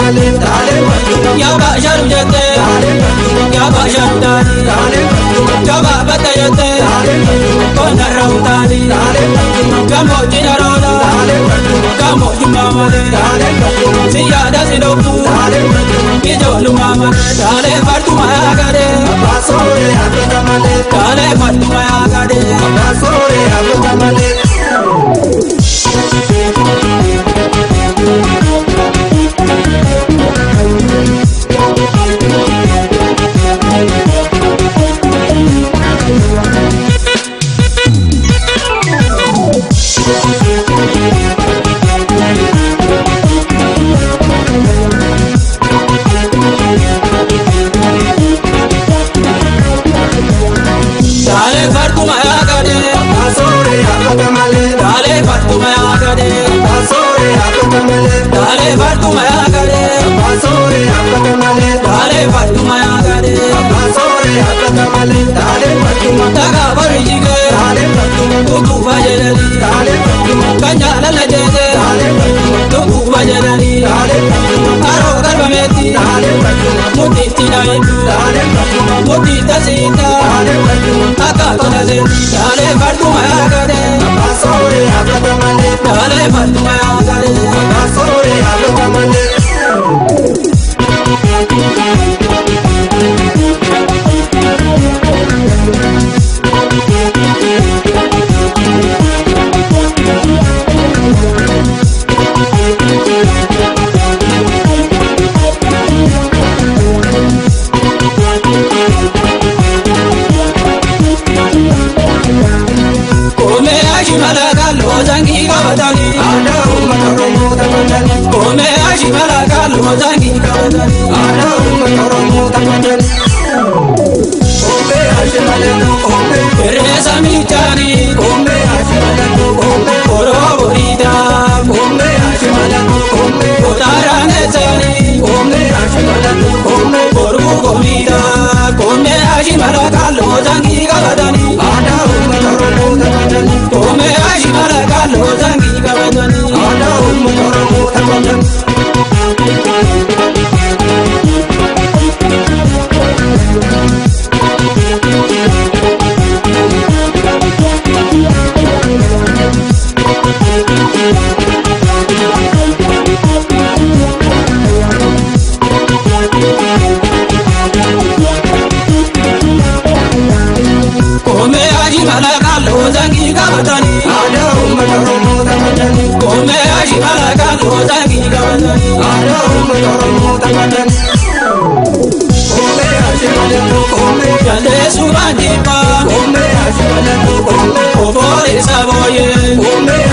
malee taalee battuma yaa baasharu jettee taalee battuma yaa baasharu taanii taalee battuma jabaa batta jettee taalee battuma koonarra utaanii taalee battuma gammoojjii naroota taalee battuma gammoojjummaa malee taalee battuma si yaada si dhuftu taalee battuma ijoollummaa malee taalee fartuma yaa gadee abbaa sooree hafata malee taalee fartuma yaa gadee abbaa sooree hafata malee. taalee fartuma yaa gadee Abbaa sooree hafata malee taalee fartuma yaa gadee abbaa sooree hafata malee taalee fartuma yaa gadee abbaa sooree hafata malee taalee fartuma yaa gadee abbaa sooree hafata malee taalee battuma dhagaa bari jigee taalee battuma tukuufa jedhanii taalee battuma kan jaalala jeetee taalee battuma tukuufa jedhanii taalee battuma haroo galbameetti taalee battuma mutiitti na hedduu taalee battuma mutiitta siitaa taalee battuma akka tola seetti taalee fartuma yaa gadee abbaa sooree hafata malee taalee fartuma yaa gadee abbaa sooree hafata malee. koomee ashimala kalloo zangii qabatanii Aadaa uummata Oromoo taphatanii koomee ashimala kalloo zangii qabatanii aadaa uummata Oromoo taphatanii koomee ashimalatu koomee irreessa miichaanii koomee ashimalatu koomee koroo boriitaa koomee ashimalatu koomee kotaaraan eessaanii koomee ashimalatu koomee koruu komiitaa koomee ashimala kalloo zangii qabatanii aadaa uummata Oromoo taphatanii koomee ashimala kalloo zangii qabatanii aadaa uummata Oromoo taphatanii. koomee ashimala kalloo zangii qabatanii Aadaa uummata Oromoo taphatanii koomee ashimala kalloo zangii qabatanii aadaa uummata Oromoo taphatanii koomee ashimalatu koomee jallee suuraan jibbaa koomee ashimalatu koomee obboleessa booyyee koomee